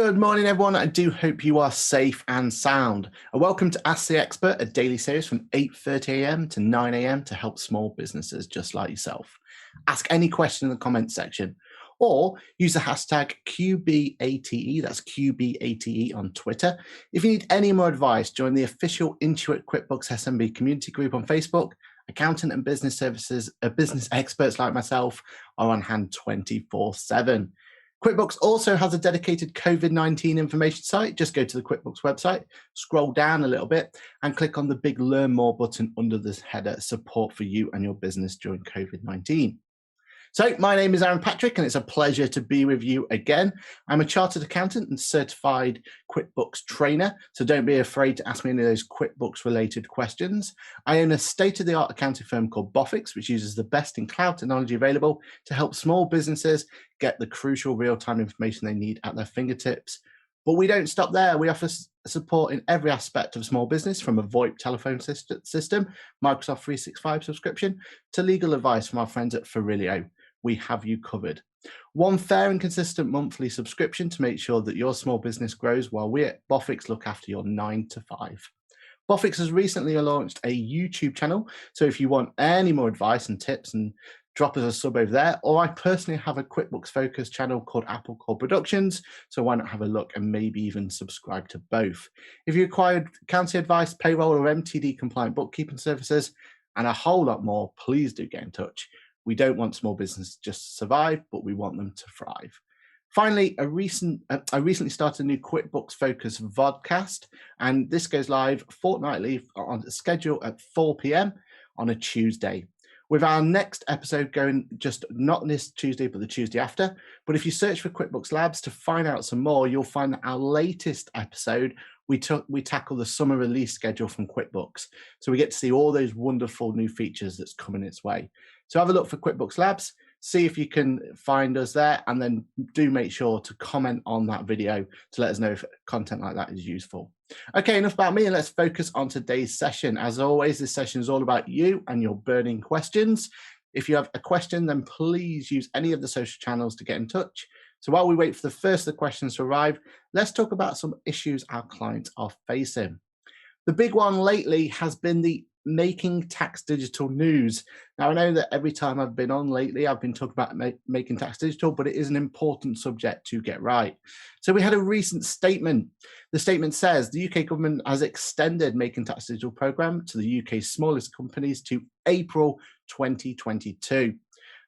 Good morning, everyone. I do hope you are safe and sound. And welcome to Ask the Expert, a daily series from 8:30 a.m. to 9 a.m. to help small businesses just like yourself. Ask any question in the comments section or use the hashtag QBATE, that's QBATE on Twitter. If you need any more advice, join the official Intuit QuickBooks SMB community group on Facebook. Accountant and business services, business experts like myself are on hand 24/7. QuickBooks also has a dedicated COVID-19 information site. Just go to the QuickBooks website, scroll down a little bit, and click on the big Learn More button under this header, Support for you and your business during COVID-19. So my name is Aaron Patrick, and it's a pleasure to be with you again. I'm a chartered accountant and certified QuickBooks trainer, so don't be afraid to ask me any of those QuickBooks-related questions. I own a state-of-the-art accounting firm called Boffix, which uses the best in cloud technology available to help small businesses get the crucial real-time information they need at their fingertips. But we don't stop there. We offer support in every aspect of small business, from a VoIP telephone system, Microsoft 365 subscription, to legal advice from our friends at Farilio. We have you covered. One fair and consistent monthly subscription to make sure that your small business grows while we at Boffix look after your 9 to 5. Boffix has recently launched a YouTube channel, so if you want any more advice and tips, and drop us a sub over there. Or I personally have a QuickBooks focused channel called AppleCore Productions, so why not have a look and maybe even subscribe to both. If you require accounting advice, payroll or MTD compliant bookkeeping services, and a whole lot more, please do get in touch. We don't want small businesses just to survive, but we want them to thrive. Finally, I recently started a new QuickBooks focused vodcast, and this goes live fortnightly on a schedule at 4 p.m. on a Tuesday, with our next episode going just not this Tuesday, but the Tuesday after. But if you search for QuickBooks Labs to find out some more, you'll find that our latest episode, we tackle the summer release schedule from QuickBooks. So we get to see all those wonderful new features that's coming its way. So have a look for QuickBooks Labs, see if you can find us there, and then do make sure to comment on that video to let us know if content like that is useful. Okay, enough about me, and let's focus on today's session. As always, this session is all about you and your burning questions. If you have a question, then please use any of the social channels to get in touch. So while we wait for the first of the questions to arrive, let's talk about some issues our clients are facing. The big one lately has been the Making Tax Digital news. Now, I know that every time I've been on lately, I've been talking about Making Tax Digital, but it is an important subject to get right. So we had a recent statement. The statement says the UK government has extended Making Tax Digital programme to the UK's smallest companies to April 2022.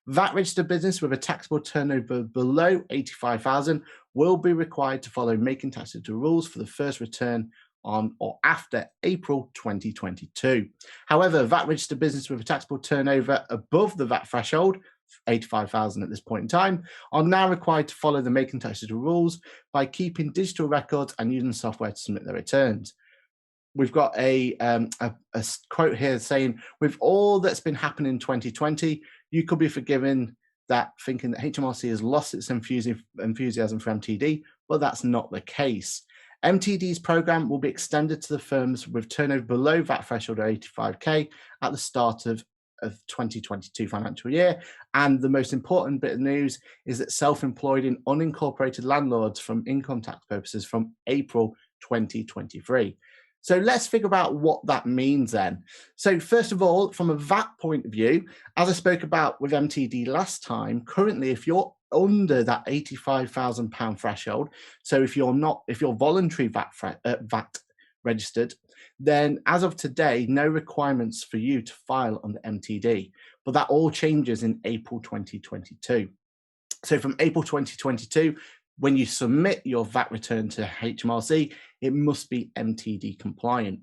VAT registered business with a taxable turnover below 85,000 will be required to follow Making Tax Digital rules for the first return on or after April 2022. However, VAT registered business with a taxable turnover above the VAT threshold, 85,000 at this point in time, are now required to follow the Making Tax Digital rules by keeping digital records and using software to submit their returns. We've got a quote here saying, with all that's been happening in 2020, you could be forgiven that thinking that HMRC has lost its enthusiasm for MTD, but that's not the case. MTD's programme will be extended to the firms with turnover below VAT threshold of 85k at the start of 2022 financial year. And the most important bit of news is that self-employed and unincorporated landlords from income tax purposes from April 2023. So let's figure out what that means then. So first of all, from a VAT point of view, as I spoke about with MTD last time, currently if you're under that £85,000 threshold, so if you're voluntary VAT registered, then as of today, no requirements for you to file under MTD, but that all changes in April 2022. So from April 2022, when you submit your VAT return to HMRC, it must be MTD compliant.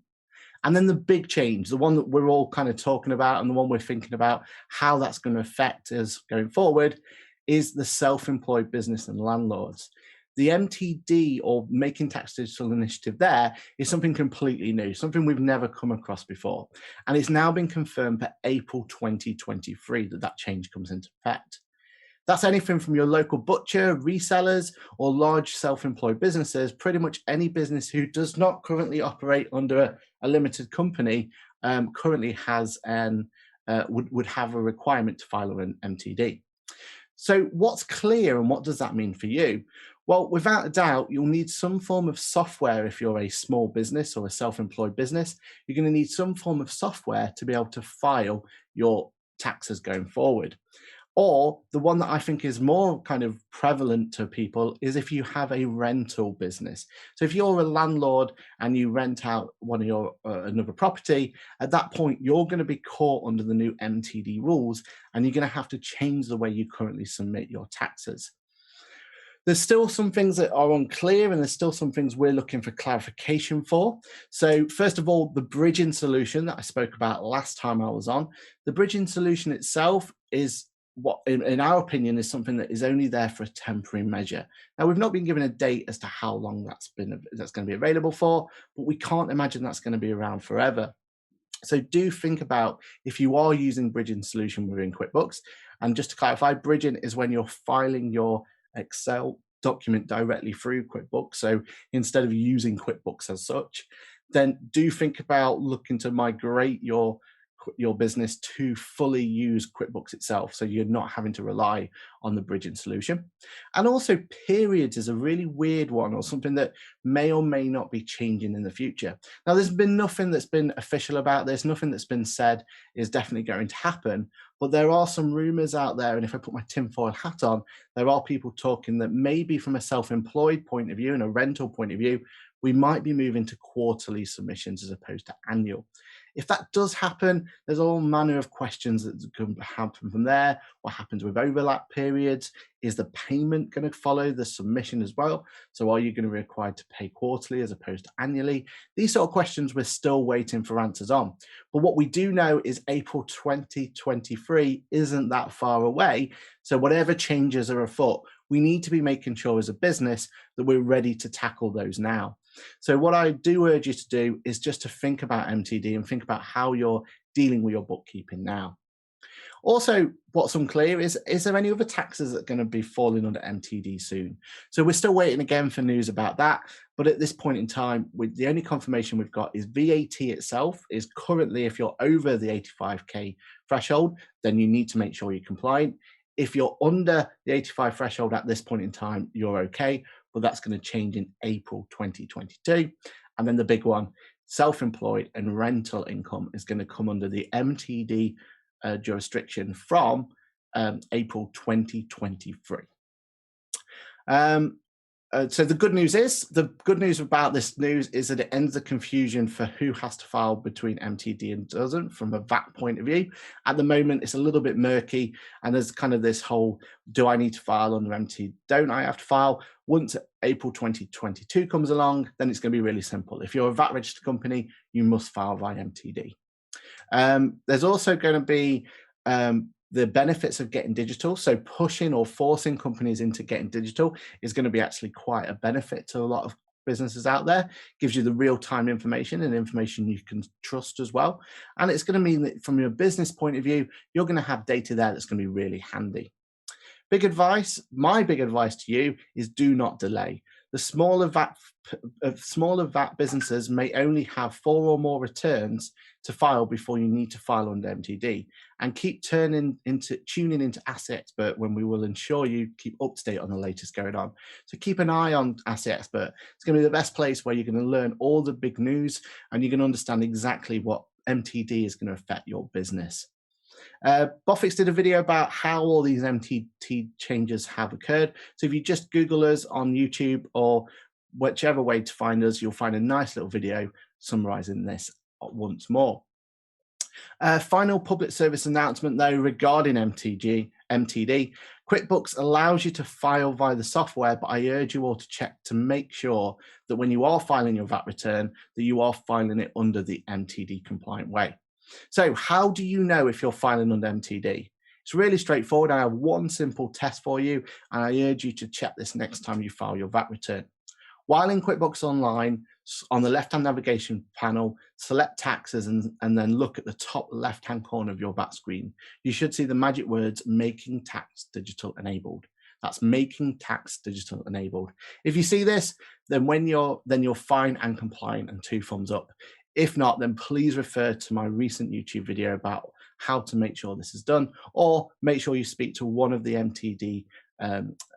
And then the big change, the one that we're all kind of talking about and the one we're thinking about how that's going to affect us going forward, is the self-employed business and landlords. The MTD, or Making Tax Digital initiative, there is something completely new, something we've never come across before. And it's now been confirmed for April 2023 that change comes into effect. That's anything from your local butcher, resellers, or large self-employed businesses. Pretty much any business who does not currently operate under a limited company currently has would have a requirement to file an MTD. So what's clear and what does that mean for you? Well, without a doubt, you'll need some form of software if you're a small business or a self-employed business. You're going to need some form of software to be able to file your taxes going forward. Or the one that I think is more kind of prevalent to people is if you have a rental business. So if you're a landlord and you rent out one of your another property, at that point you're going to be caught under the new MTD rules, and you're going to have to change the way you currently submit your taxes. There's still some things that are unclear, and there's still some things we're looking for clarification for. So first of all, the bridging solution that I spoke about last time I was on, the bridging solution itself is what, in our opinion, is something that is only there for a temporary measure. Now, we've not been given a date as to how long that's going to be available for, but we can't imagine that's going to be around forever. So do think about if you are using bridging solution within QuickBooks. And just to clarify, bridging is when you're filing your Excel document directly through QuickBooks. So instead of using QuickBooks as such, then do think about looking to migrate your business to fully use QuickBooks itself, so you're not having to rely on the bridging solution. And also, periods is a really weird one, or something that may or may not be changing in the future. Now, there's been nothing that's been official about this, nothing that's been said is definitely going to happen, but there are some rumors out there, and if I put my tinfoil hat on, there are people talking that maybe from a self-employed point of view and a rental point of view, we might be moving to quarterly submissions as opposed to annual. If that does happen, there's all manner of questions that can happen from there. What happens with overlap periods? Is the payment going to follow the submission as well? So are you going to be required to pay quarterly as opposed to annually? These sort of questions we're still waiting for answers on. But what we do know is April 2023 isn't that far away. So whatever changes are afoot, we need to be making sure as a business that we're ready to tackle those now. So what I do urge you to do is just to think about MTD and think about how you're dealing with your bookkeeping now. Also, what's unclear is there any other taxes that are going to be falling under MTD soon? So we're still waiting again for news about that. But at this point in time, the only confirmation we've got is VAT itself is currently, if you're over the 85K threshold, then you need to make sure you're compliant. If you're under the 85 threshold at this point in time, you're okay, but that's going to change in April 2022. And then the big one, self-employed and rental income is going to come under the MTD jurisdiction from April 2023. So the good news about this news is that it ends the confusion for who has to file between MTD and doesn't from a VAT point of view. At the moment, it's a little bit murky, and there's kind of this whole, do I need to file under MTD? Don't I have to file? Once April 2022 comes along, then it's going to be really simple. If you're a VAT registered company, you must file via MTD. There's also going to be the benefits of getting digital. So pushing or forcing companies into getting digital is going to be actually quite a benefit to a lot of businesses out there. Gives you the real-time information and information you can trust as well. And it's going to mean that from your business point of view, you're going to have data there that's going to be really handy. My big advice to you is do not delay. The smaller VAT businesses may only have 4 or more returns to file before you need to file under MTD, and keep tuning into Asset Expert when we will ensure you keep up to date on the latest going on. So keep an eye on Asset Expert. It's going to be the best place where you're going to learn all the big news, and you're going to understand exactly what MTD is going to affect your business. Bofix did a video about how all these MTD changes have occurred. So if you just Google us on YouTube or whichever way to find us, you'll find a nice little video summarizing this once more. Final public service announcement though regarding MTD. QuickBooks allows you to file via the software, but I urge you all to check to make sure that when you are filing your VAT return, that you are filing it under the MTD compliant way. So how do you know if you're filing under MTD? It's really straightforward. I have one simple test for you, and I urge you to check this next time you file your VAT return. While in QuickBooks Online, on the left-hand navigation panel, select taxes and then look at the top left-hand corner of your VAT screen. You should see the magic words, making tax digital enabled. That's making tax digital enabled. If you see this, then you're fine and compliant and 2 thumbs up. If not, then please refer to my recent YouTube video about how to make sure this is done, or make sure you speak to one of the MTD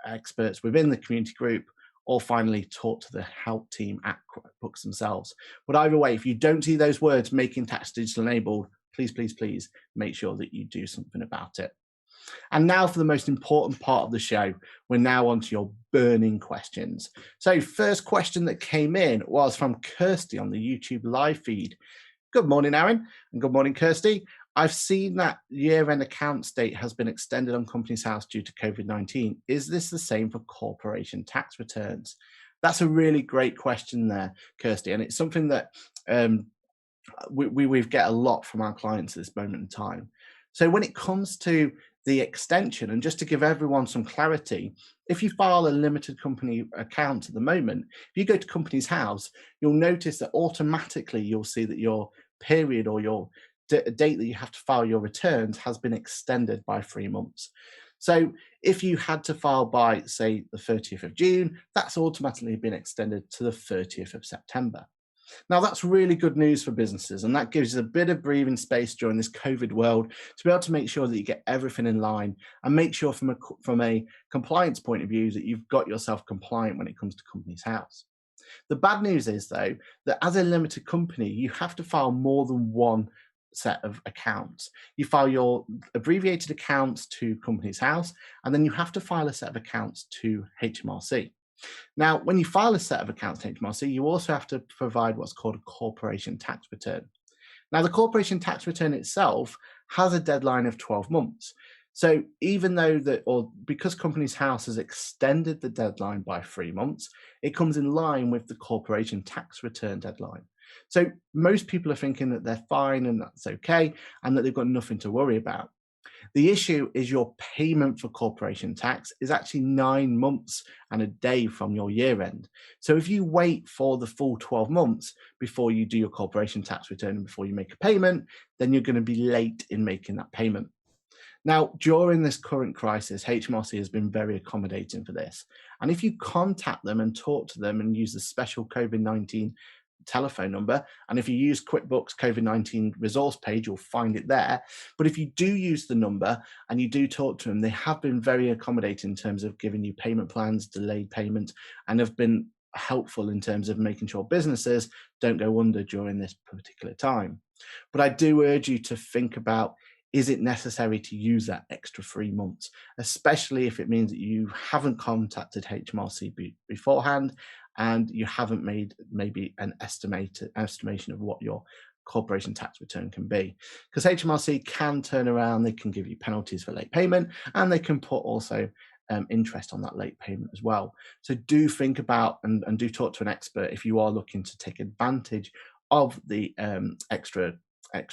experts within the community group or finally talk to the help team at QuickBooks themselves. But either way, if you don't see those words, making tax digital enabled, please, please, please make sure that you do something about it. And now for the most important part of the show, we're now on to your burning questions. So first question that came in was from Kirsty on the YouTube live feed. Good morning, Aaron, and good morning, Kirsty. I've seen that year-end accounts date has been extended on Companies House due to COVID-19. Is this the same for corporation tax returns? That's a really great question there, Kirsty, and it's something that we get a lot from our clients at this moment in time. So when it comes to the extension, and just to give everyone some clarity, if you file a limited company account at the moment, if you go to Companies House, you'll notice that automatically you'll see that your period or your date that you have to file your returns has been extended by 3 months. So if you had to file by, say, the 30th of June, that's automatically been extended to the 30th of September. Now, that's really good news for businesses, and that gives you a bit of breathing space during this COVID world to be able to make sure that you get everything in line and make sure from a compliance point of view that you've got yourself compliant when it comes to Companies House. The bad news is, though, that as a limited company, you have to file more than one set of accounts. You file your abbreviated accounts to Companies House, and then you have to file a set of accounts to HMRC. Now, when you file a set of accounts to HMRC, you also have to provide what's called a corporation tax return. Now, the corporation tax return itself has a deadline of 12 months. So even though because Companies House has extended the deadline by 3 months, it comes in line with the corporation tax return deadline. So most people are thinking that they're fine and that's okay, and that they've got nothing to worry about. The issue is your payment for corporation tax is actually 9 months and a day from your year end. So if you wait for the full 12 months before you do your corporation tax return and before you make a payment, then you're going to be late in making that payment. Now, during this current crisis, HMRC has been very accommodating for this. And if you contact them and talk to them and use the special COVID-19 telephone number, and if you use QuickBooks COVID-19 resource page, you'll find it there. But if you do use the number and you do talk to them, they have been very accommodating in terms of giving you payment plans, delayed payment, and have been helpful in terms of making sure businesses don't go under during this particular time. But I do urge you to think about, is it necessary to use that extra 3 months, especially if it means that you haven't contacted HMRC beforehand and you haven't made maybe an estimation of what your corporation tax return can be. Because HMRC can turn around, they can give you penalties for late payment, and they can put also interest on that late payment as well. So do think about and do talk to an expert if you are looking to take advantage of the extra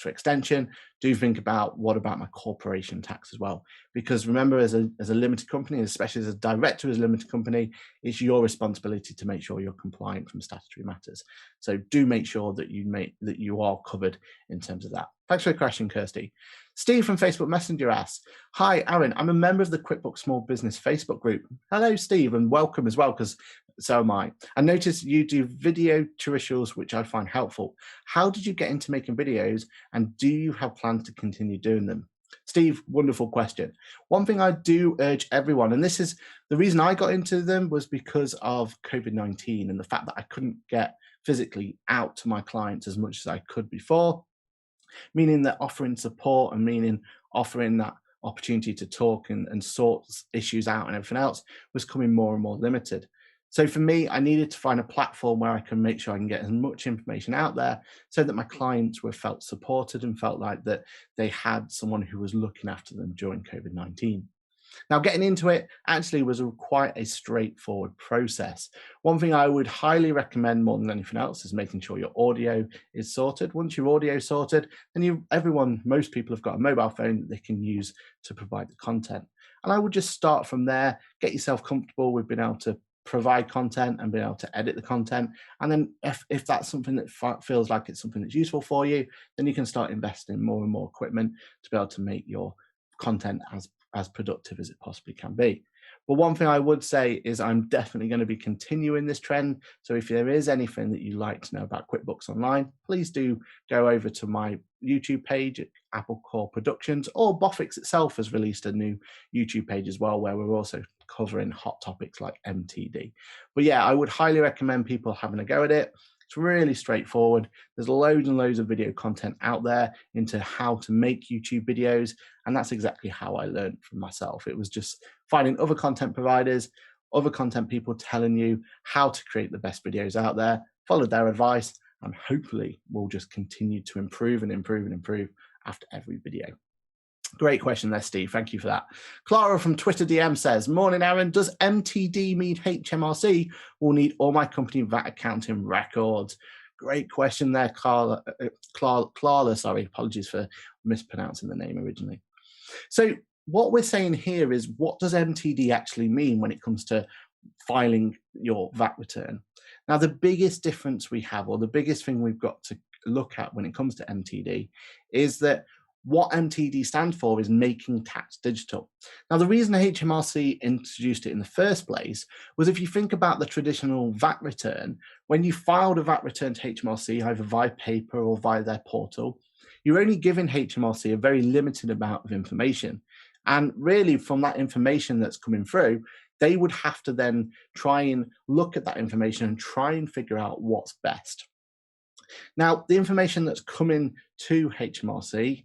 extension. Do think about, what about my corporation tax as well? Because remember, as a limited company, especially as a director of a limited company, it's your responsibility to make sure you're compliant from statutory matters. So do make sure that you are covered in terms of that. Thanks for the question, Kirsty. Steve from Facebook Messenger asks, hi, Aaron, I'm a member of the QuickBooks Small Business Facebook group. Hello, Steve, and welcome as well, because so am I. I noticed you do video tutorials, which I find helpful. How did you get into making videos, and do you have plans to continue doing them? Steve, wonderful question. One thing I do urge everyone, and this is the reason I got into them, was because of COVID-19 and the fact that I couldn't get physically out to my clients as much as I could before, meaning that offering support and meaning offering that opportunity to talk and sort issues out and everything else was coming more and more limited. So for me, I needed to find a platform where I can make sure I can get as much information out there so that my clients felt supported and felt like that they had someone who was looking after them during COVID-19. Now, getting into it actually was quite a straightforward process. One thing I would highly recommend more than anything else is making sure your audio is sorted. Once your audio is sorted, then most people have got a mobile phone that they can use to provide the content. And I would just start from there, get yourself comfortable with being able to provide content and be able to edit the content. And then if that's something that feels like it's something that's useful for you, then you can start investing in more and more equipment to be able to make your content as productive as it possibly can be. But one thing I would say is I'm definitely going to be continuing this trend. So if there is anything that you'd like to know about QuickBooks Online, please do go over to my YouTube page at AppleCore Productions, or Bofix itself has released a new YouTube page as well, where we're also covering hot topics like MTD. But yeah, I would highly recommend people having a go at it. It's really straightforward. There's loads and loads of video content out there into how to make YouTube videos. And that's exactly how I learned from myself. It was just finding other content providers, other content people telling you how to create the best videos out there, follow their advice, and hopefully we'll just continue to improve and improve and improve after every video. Great question there, Steve. Thank you for that. Clara from Twitter DM says, morning, Aaron. Does MTD mean HMRC will need all my company VAT accounting records? Great question there, Clara. Sorry, apologies for mispronouncing the name originally. So what we're saying here is, what does MTD actually mean when it comes to filing your VAT return? Now, the biggest difference we have, or the biggest thing we've got to look at when it comes to MTD, is that what MTD stands for is making tax digital. Now, the reason HMRC introduced it in the first place was, if you think about the traditional VAT return, when you filed a VAT return to HMRC, either via paper or via their portal, you're only giving HMRC a very limited amount of information. And really, from that information that's coming through, they would have to then try and look at that information and try and figure out what's best. Now, the information that's coming to HMRC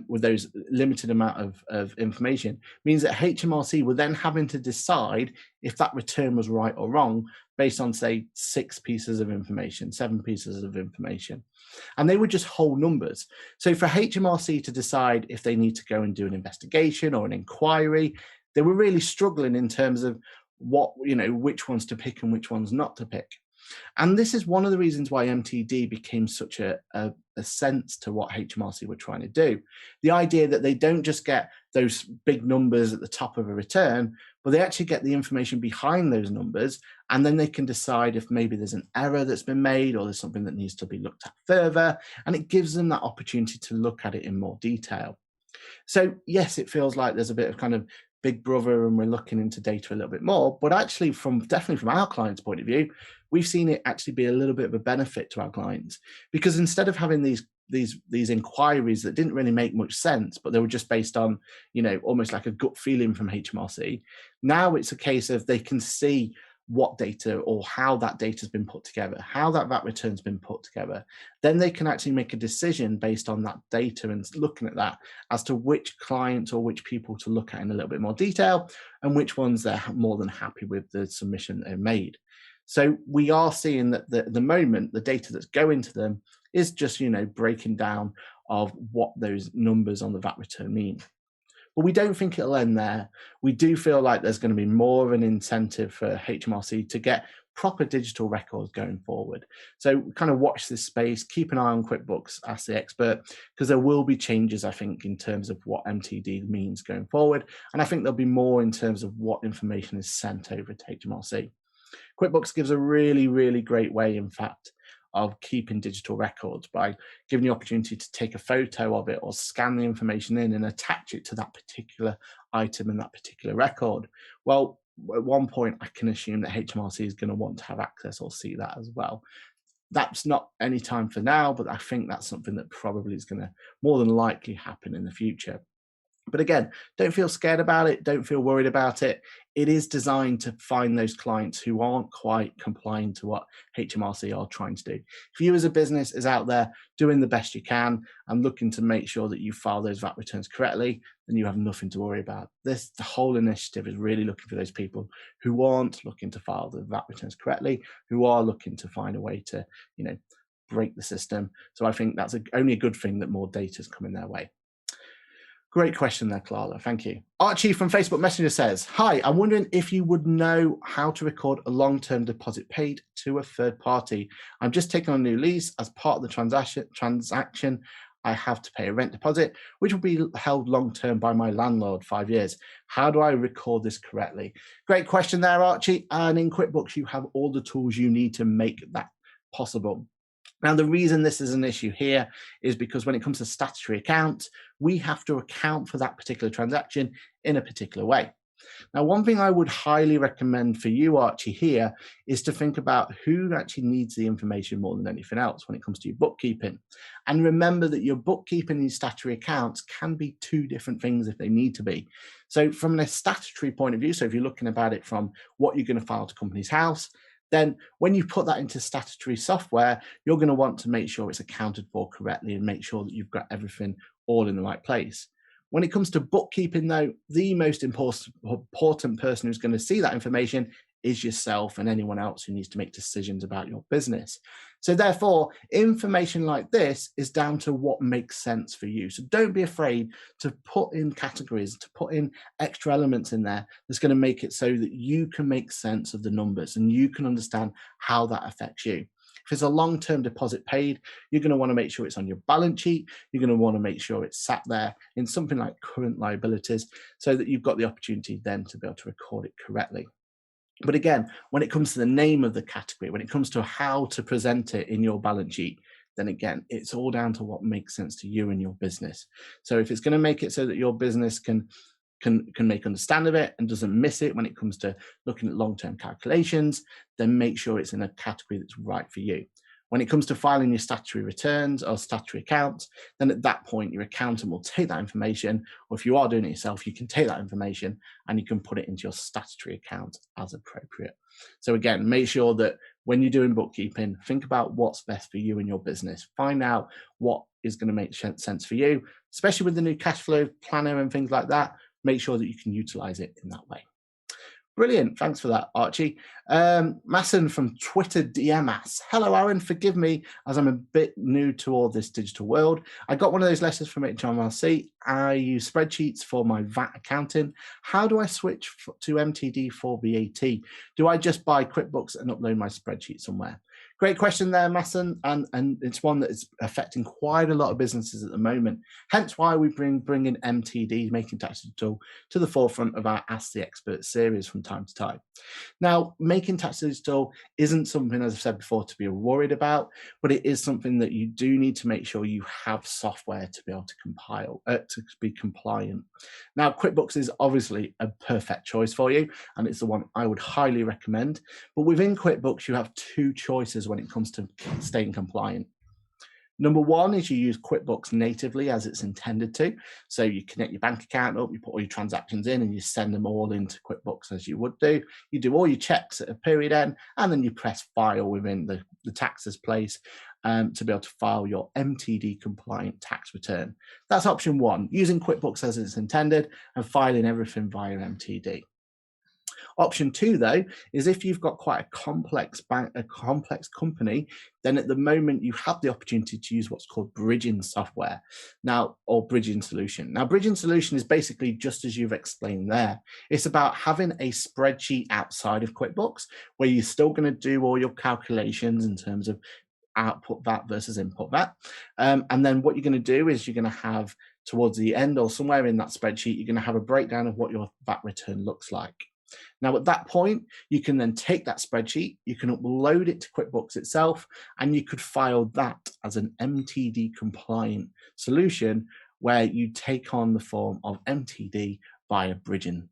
with those limited amount of information means that HMRC were then having to decide if that return was right or wrong based on, say, 6 pieces of information, 7 pieces of information. And they were just whole numbers. So for HMRC to decide if they need to go and do an investigation or an inquiry, they were really struggling in terms of what, which ones to pick and which ones not to pick. And this is one of the reasons why MTD became such a sense to what HMRC were trying to do. The idea that they don't just get those big numbers at the top of a return, but they actually get the information behind those numbers, and then they can decide if maybe there's an error that's been made or there's something that needs to be looked at further, and it gives them that opportunity to look at it in more detail. So yes, it feels like there's a bit of kind of Big Brother and we're looking into data a little bit more, but actually definitely from our clients' point of view, we've seen it actually be a little bit of a benefit to our clients, because instead of having these inquiries that didn't really make much sense, but they were just based on, almost like a gut feeling from HMRC, now it's a case of they can see what data or how that data has been put together, how that VAT return has been put together. Then they can actually make a decision based on that data and looking at that as to which clients or which people to look at in a little bit more detail, and which ones they're more than happy with the submission they've made. So we are seeing that at the moment, the data that's going to them is just, breaking down of what those numbers on the VAT return mean. But we don't think it'll end there. We do feel like there's going to be more of an incentive for HMRC to get proper digital records going forward. So kind of watch this space, keep an eye on QuickBooks Ask the Expert, because there will be changes, I think, in terms of what MTD means going forward. And I think there'll be more in terms of what information is sent over to HMRC. QuickBooks gives a really, really great way, in fact, of keeping digital records by giving you the opportunity to take a photo of it or scan the information in and attach it to that particular item and that particular record. Well, at one point, I can assume that HMRC is going to want to have access or see that as well. That's not any time for now, but I think that's something that probably is going to more than likely happen in the future. But again, don't feel scared about it. Don't feel worried about it. It is designed to find those clients who aren't quite complying to what HMRC are trying to do. If you as a business is out there doing the best you can and looking to make sure that you file those VAT returns correctly, then you have nothing to worry about. The whole initiative is really looking for those people who aren't looking to file the VAT returns correctly, who are looking to find a way to, break the system. So I think that's only a good thing that more data is coming their way. Great question there, Clara. Thank you. Archie from Facebook Messenger says, hi, I'm wondering if you would know how to record a long-term deposit paid to a third party. I'm just taking on a new lease. As part of the transaction, I have to pay a rent deposit, which will be held long-term by my landlord 5 years. How do I record this correctly? Great question there, Archie. And in QuickBooks, you have all the tools you need to make that possible. Now, the reason this is an issue here is because when it comes to statutory accounts, we have to account for that particular transaction in a particular way. Now, one thing I would highly recommend for you, Archie, here is to think about who actually needs the information more than anything else when it comes to your bookkeeping. And remember that your bookkeeping and your statutory accounts can be two different things if they need to be. So from a statutory point of view, so if you're looking about it from what you're going to file to Companies House, then when you put that into statutory software, you're going to want to make sure it's accounted for correctly and make sure that you've got everything all in the right place. When it comes to bookkeeping, though, the most important person who's going to see that information is yourself and anyone else who needs to make decisions about your business. So therefore, information like this is down to what makes sense for you. So don't be afraid to put in categories, to put in extra elements in there that's going to make it so that you can make sense of the numbers and you can understand how that affects you. If it's a long-term deposit paid, you're going to want to make sure it's on your balance sheet. You're going to want to make sure it's sat there in something like current liabilities so that you've got the opportunity then to be able to record it correctly. But again, when it comes to the name of the category, when it comes to how to present it in your balance sheet, then again, it's all down to what makes sense to you and your business. So if it's going to make it so that your business can make understand of it and doesn't miss it when it comes to looking at long-term calculations, then make sure it's in a category that's right for you. When it comes to filing your statutory returns or statutory accounts, then at that point, your accountant will take that information, or if you are doing it yourself, you can take that information and you can put it into your statutory account as appropriate. So again, make sure that when you're doing bookkeeping, think about what's best for you and your business. Find out what is going to make sense for you, especially with the new cash flow planner and things like that. Make sure that you can utilize it in that way. Brilliant. Thanks for that, Archie. Masson from Twitter DM asks, hello, Aaron. Forgive me as I'm a bit new to all this digital world. I got one of those letters from HMRC. I use spreadsheets for my VAT accounting. How do I switch to MTD for VAT? Do I just buy QuickBooks and upload my spreadsheet somewhere? Great question there, Masson, and it's one that is affecting quite a lot of businesses at the moment. Hence why we bring in MTD, Making Tax Digital, to the forefront of our Ask the Expert series from time to time. Now, Making Tax Digital isn't something, as I've said before, to be worried about, but it is something that you do need to make sure you have software to be able to compile, to be compliant. Now, QuickBooks is obviously a perfect choice for you, and it's the one I would highly recommend. But within QuickBooks, you have two choices when it comes to staying compliant. Number one is you use QuickBooks natively as it's intended to. So you connect your bank account up, you put all your transactions in, and you send them all into QuickBooks as you would do. You do all your checks at a period end, and then you press file within the taxes place to be able to file your MTD compliant tax return. That's option one, using QuickBooks as it's intended and filing everything via MTD. Option two, though, is if you've got quite a complex company, then at the moment you have the opportunity to use what's called bridging software now, or bridging solution. Now, bridging solution is basically just as you've explained there. It's about having a spreadsheet outside of QuickBooks where you're still going to do all your calculations in terms of output VAT versus input VAT. And then what you're going to do is you're going to have towards the end or somewhere in that spreadsheet, you're going to have a breakdown of what your VAT return looks like. Now, at that point, you can then take that spreadsheet, you can upload it to QuickBooks itself, and you could file that as an MTD compliant solution where you take on the form of MTD via bridging.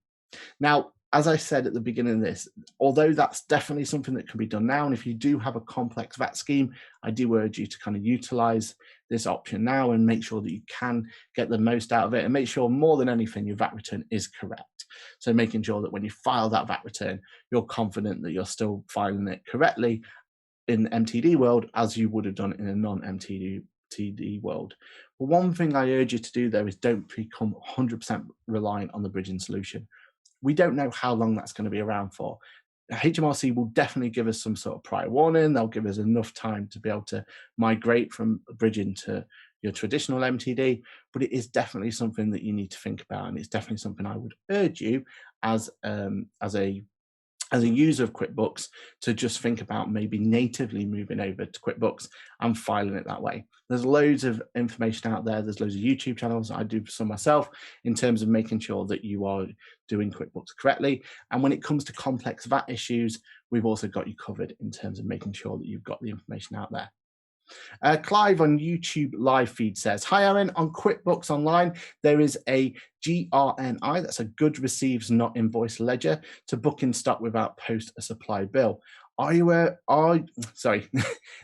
Now, as I said at the beginning of this, although that's definitely something that can be done now, and if you do have a complex VAT scheme, I do urge you to kind of utilize this option now and make sure that you can get the most out of it and make sure more than anything your VAT return is correct. So making sure that when you file that VAT return, you're confident that you're still filing it correctly in the MTD world as you would have done in a non-MTD world. But one thing I urge you to do though is don't become 100% reliant on the bridging solution. We don't know how long that's going to be around for. HMRC will definitely give us some sort of prior warning. They'll give us enough time to be able to migrate from bridging to your traditional MTD, but it is definitely something that you need to think about, and it's definitely something I would urge you as a user of QuickBooks to just think about maybe natively moving over to QuickBooks and filing it that way. There's loads of information out there. There's loads of YouTube channels. I do some myself in terms of making sure that you are doing QuickBooks correctly. And when it comes to complex VAT issues, we've also got you covered in terms of making sure that you've got the information out there. Clive on YouTube live feed says, hi Aaron, on QuickBooks Online, there is a GRNI, that's a good receives not invoice ledger, to book in stock without post a supply bill. Sorry,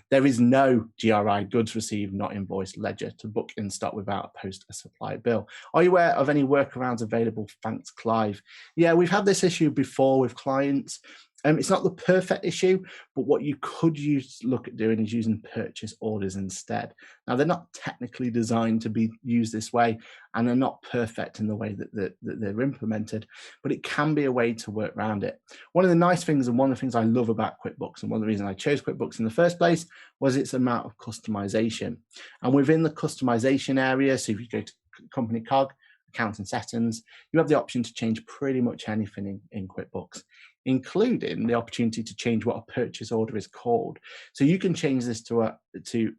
there is no GRI, goods received not invoice ledger, to book in stock without post a supply bill. Are you aware of any workarounds available? Thanks, Clive. Yeah, we've had this issue before with clients. It's not the perfect issue, but what you could look at doing is using purchase orders instead. Now, they're not technically designed to be used this way, and they're not perfect in the way that they're implemented, but it can be a way to work around it. One of the nice things, and one of the things I love about QuickBooks, and one of the reasons I chose QuickBooks in the first place, was its amount of customization. And within the customization area, so if you go to Company Cog, Account and Settings, you have the option to change pretty much anything in QuickBooks, including the opportunity to change what a purchase order is called. So you can change this to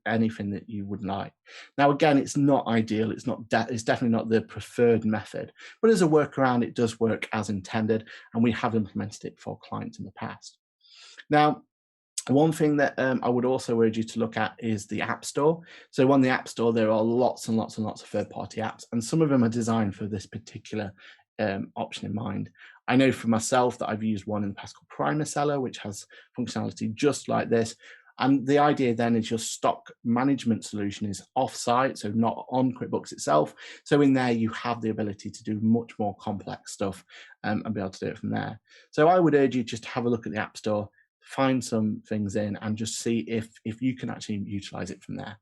anything that you would like. Now, again, it's not ideal. It's definitely not the preferred method, but as a workaround, it does work as intended, and we have implemented it for clients in the past. Now, one thing that I would also urge you to look at is the App Store. So on the App Store, there are lots and lots and lots of third-party apps, and some of them are designed for this particular option in mind. I know for myself that I've used one in the past called Primer Seller, which has functionality just like this. And the idea then is your stock management solution is off-site, so not on QuickBooks itself. So in there, you have the ability to do much more complex stuff and be able to do it from there. So I would urge you just to have a look at the App Store, find some things in, and just see if you can actually utilize it from there.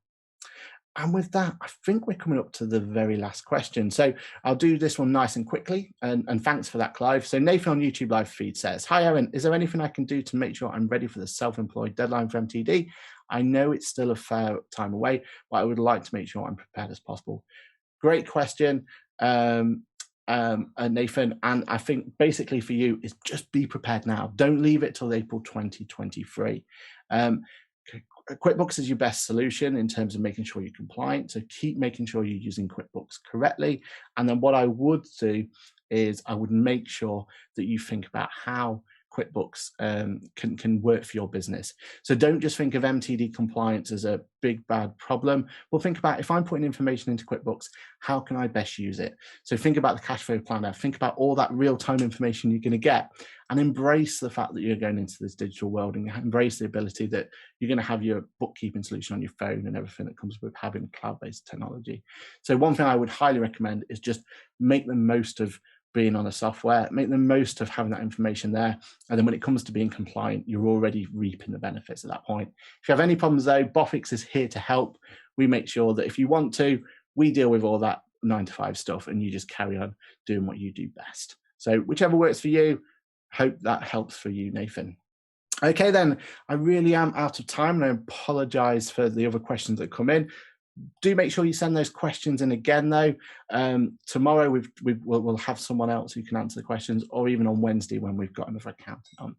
And with that, I think we're coming up to the very last question. So I'll do this one nice and quickly. And thanks for that, Clive. So Nathan on YouTube live feed says, hi, Aaron, is there anything I can do to make sure I'm ready for the self-employed deadline for MTD? I know it's still a fair time away, but I would like to make sure I'm prepared as possible. Great question, Nathan. And I think basically for you is just be prepared now. Don't leave it till April 2023. QuickBooks is your best solution in terms of making sure you're compliant. So keep making sure you're using QuickBooks correctly. And then what I would do is I would make sure that you think about how QuickBooks can work for your business. So don't just think of MTD compliance as a big bad problem. Well, think about, if I'm putting information into QuickBooks, how can I best use it? So think about the cash flow planner, think about all that real-time information you're going to get, and embrace the fact that you're going into this digital world, and embrace the ability that you're going to have your bookkeeping solution on your phone and everything that comes with having cloud-based technology. So one thing I would highly recommend is just make the most of being on a software, make the most of having that information there. And then when it comes to being compliant, you're already reaping the benefits at that point. If you have any problems though, Boffix is here to help. We make sure that if you want to, we deal with all that 9-to-5 stuff and you just carry on doing what you do best. So whichever works for you, hope that helps for you, Nathan. Okay, then I really am out of time, and I apologize for the other questions that come in. Do make sure you send those questions in again, though. Tomorrow we'll have someone else who can answer the questions, or even on Wednesday when we've got another accountant on.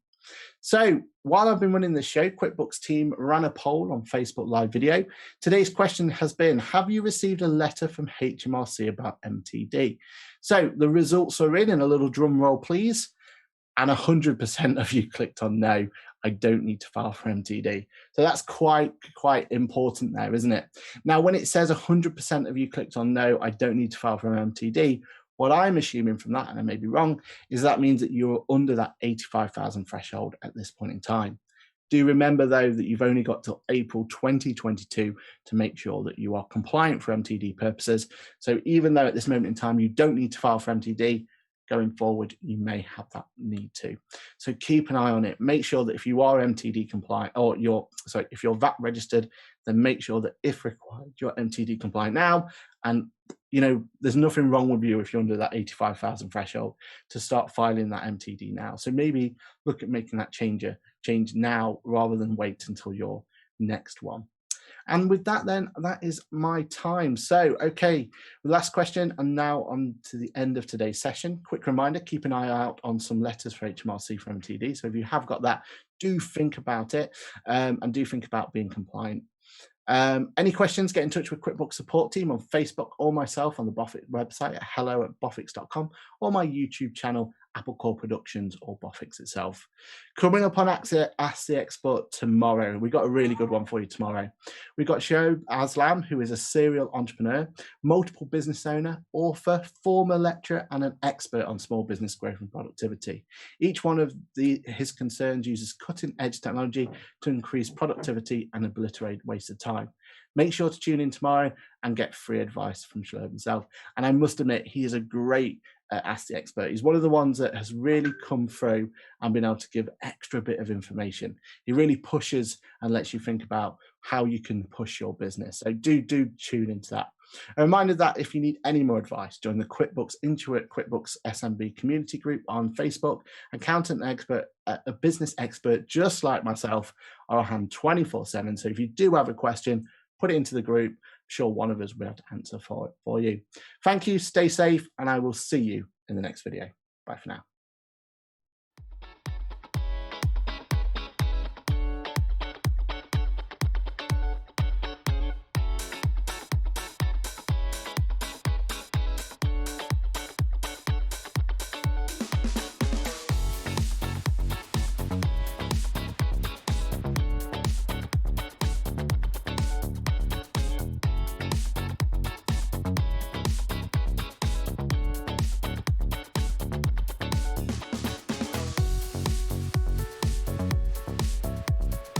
So while I've been running this show, QuickBooks team ran a poll on Facebook Live video. Today's question has been, have you received a letter from HMRC about MTD? So the results are in a little drum roll, please. And 100% of you clicked on no, I don't need to file for MTD. So that's quite important there, isn't it? Now, when it says 100% of you clicked on no, I don't need to file for MTD, what I'm assuming from that, and I may be wrong, is that means that you're under that 85,000 threshold at this point in time. Do remember, though, that you've only got till April 2022 to make sure that you are compliant for MTD purposes. So even though at this moment in time you don't need to file for MTD, going forward, you may have that need to. So keep an eye on it. Make sure that if you are MTD compliant, or if you're VAT registered, then make sure that if required, you're MTD compliant now. And there's nothing wrong with you if you're under that 85,000 threshold to start filing that MTD now. So maybe look at making that change now rather than wait until your next one. And with that, then, that is my time. So, okay, the last question, and now on to the end of today's session. Quick reminder, keep an eye out on some letters for HMRC for MTD. So if you have got that, do think about it, and do think about being compliant. Any questions, get in touch with QuickBooks support team on Facebook or myself on the Boffix website at hello@boffix.com, or my YouTube channel AppleCore Productions, or Bofix itself. Coming up on Ask the Expert tomorrow, we've got a really good one for you tomorrow. We've got Shoaib Aslam, who is a serial entrepreneur, multiple business owner, author, former lecturer, and an expert on small business growth and productivity. Each one of his concerns uses cutting-edge technology to increase productivity and obliterate wasted time. Make sure to tune in tomorrow and get free advice from Shoaib himself. And I must admit, he is a great Ask the Expert. He's one of the ones that has really come through and been able to give extra bit of information. He really pushes and lets you think about how you can push your business. So do tune into that. A reminder that if you need any more advice, join the QuickBooks Intuit QuickBooks SMB community group on Facebook. Accountant expert, a business expert just like myself, are on hand 24/7. So if you do have a question, put it into the group. I'm sure one of us will be able to answer for you. Thank you, stay safe, and I will see you in the next video. Bye for now.